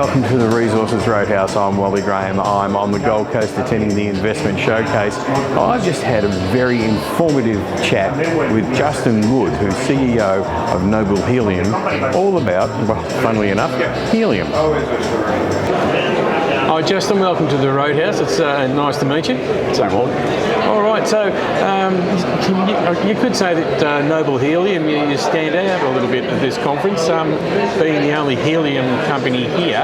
welcome to the Resources Roadhouse. I'm Wally. I'm on the Gold Coast attending the investment showcase. I've just had a very informative chat with Justyn Wood, who's CEO of Noble Helium, all about, well, funnily enough, helium. Hi Justin, welcome to the Roadhouse. It's nice to meet you. Same old. All right, so you could say that Noble Helium, you stand out a little bit at this conference, being the only helium company here.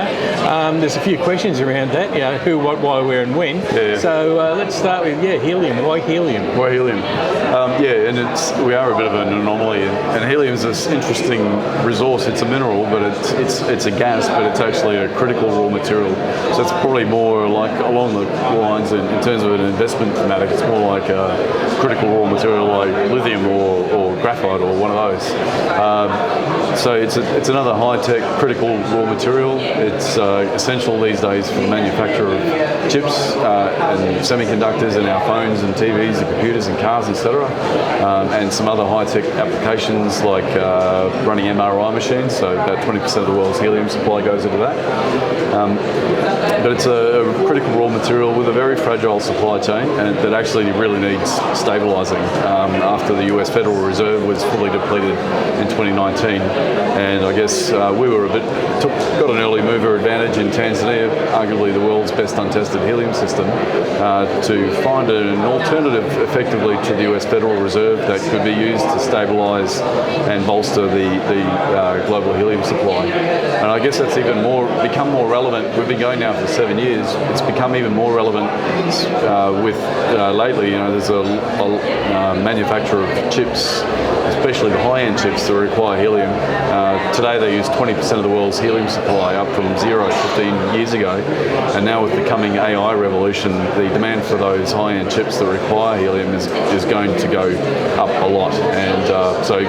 There's a few questions around that, you know, who, what, why, where and when. Yeah. So let's start with, helium. Why helium? Why helium? And we are a bit of an anomaly, and helium is this interesting resource. It's a mineral, but it's a gas, but it's actually a critical raw material. So it's probably more like along the lines in terms of an investment thematic. It's more like a critical raw material like lithium or graphite or one of those. So it's another high-tech critical raw material. It's essential these days for the manufacture of chips and semiconductors in our phones and TVs and computers and cars, etc. And some other high-tech applications like running MRI machines. So about 20% of the world's helium supply goes into that. But it's a critical raw material with a very fragile supply chain, and that actually really needs stabilising after the US Federal Reserve was fully depleted in 2019. And I guess we were got an early mover advantage in Tanzania, arguably the world's best untested helium system, to find an alternative effectively to the US Federal Reserve that could be used to stabilise and bolster the global helium supply. And I guess that's become more relevant. We've been going now for 7 years. It's become even more relevant with lately. You know, there's a manufacturer of chips, especially the high-end chips that require helium. Today they use 20% of the world's helium supply, up from 0 15 years ago. And now with the coming AI revolution, the demand for those high-end chips that require helium is going to go up a lot. And so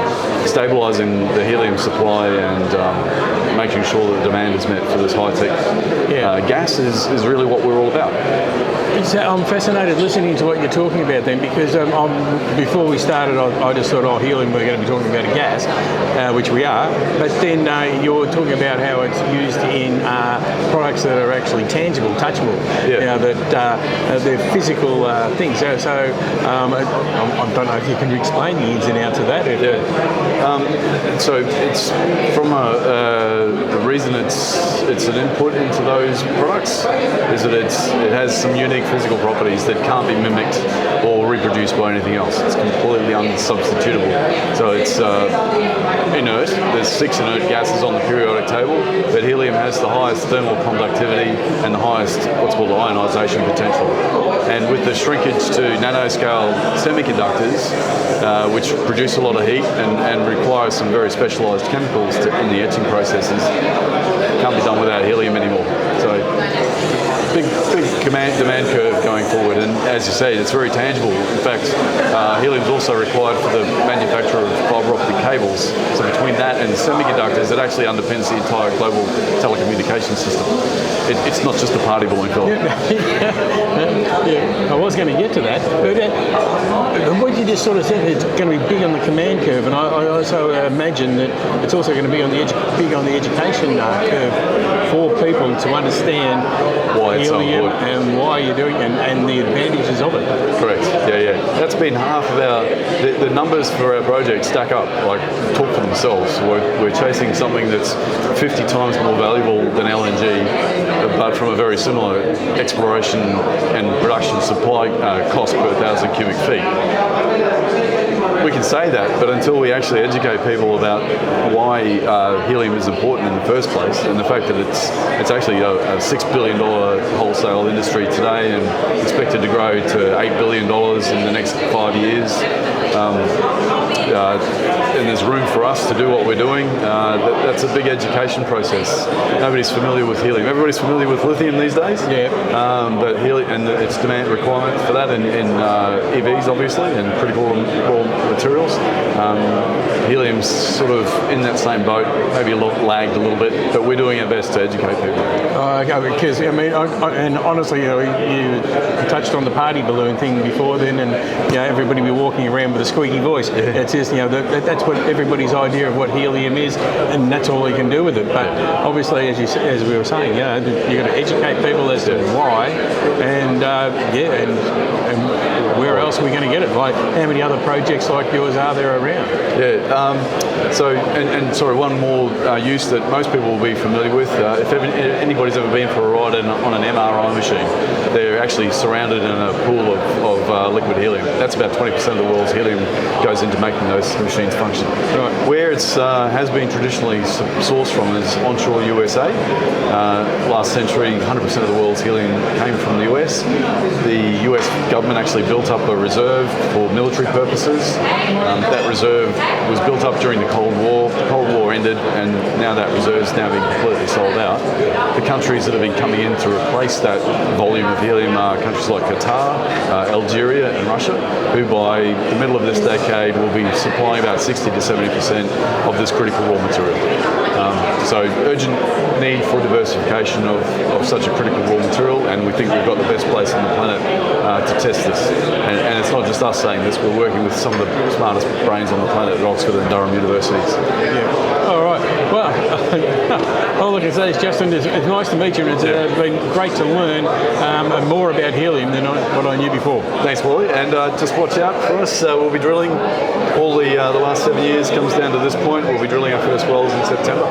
stabilising the helium supply and making sure that the demand is met for this high-tech gas is really what we're all about. I'm fascinated listening to what you're talking about then, because before we started, I just thought, helium, we're going to be talking about a gas, which we are, but then you're talking about how it's used in products that are actually tangible, touchable, that they're physical things. So I don't know if you can explain the ins and outs of that. So it's from the reason it's an input into those products is that it has some unique physical properties that can't be mimicked or reproduced by anything else. It's completely unsubstitutable. So it's inert. There's 6 inert gases on the periodic table, but helium has the highest thermal conductivity and the highest what's called ionisation potential. And with the shrinkage to nanoscale semiconductors, which produce a lot of heat and require some very specialised chemicals in the etching processes, can't be done without helium anymore. So big demand curve going forward, and as you say, it's very tangible. In fact, helium is also required for the manufacture of fibre optic cables. So between that and semiconductors, it actually underpins the entire global telecommunications system. It's not just a party balloon fill. I was going to get to that, but what you just sort of said, it's going to be big on the command curve, and I also imagine that it's also going to be big on the education curve for people to understand why it's so important and why you're doing it and the advantages of it. Correct. Yeah. That's been half of the numbers for our project stack up, like talk for themselves. We're chasing something that's 50 times more valuable than LNG, but from a very similar exploration and production supply cost per 1,000 cubic feet. We can say that, but until we actually educate people about why helium is important in the first place, and the fact that it's actually a $6 billion wholesale industry today and expected to grow to $8 billion in the next 5 years, and there's room for us to do what we're doing, that's a big education process. Nobody's familiar with helium. Everybody's familiar with lithium these days. But helium and its demand requirement for that in EVs, obviously, and critical raw materials. Helium's sort of in that same boat, maybe lagged a little bit, but we're doing our best to educate people. Because and honestly, you touched on the party balloon thing before then, and everybody be walking around with a squeaky voice. It's just, that's what everybody's idea of what helium is, and that's all you can do with it. But obviously, as we were saying, you've got to educate people as to why, and where else are we going to get it? Like, how many other projects like yours are there around? Sorry, one more use that most people will be familiar with. If anybody's ever been for a ride on an MRI machine, they're actually surrounded in a pool of liquid helium. That's about 20% of the world's helium goes into making those machines function. Right. Where it has been traditionally sourced from is onshore USA. Last century, 100% of the world's helium came from the US. The US government actually built up a reserve for military purposes. That reserve was built up during the Cold War. The Cold War ended, and now that reserve is now being completely sold out. The countries that have been coming in to replace that volume of helium are countries like Qatar, Algeria, and Russia, who by the middle of this decade will be supplying about 60 to 70% of this critical raw material. So urgent need for diversification of such a critical raw material, and we think we've got the best place on the planet to test this. And it's not just us saying this, we're working with some of the smartest brains on the planet at Oxford and Durham universities. Yeah. All right. Well, all I can say is, Justyn, it's nice to meet you, and it's been great to learn more about helium than what I knew before. Thanks, Wally. And just watch out for us. We'll be drilling all the last 7 years comes down to this point. We'll be drilling our first wells in September.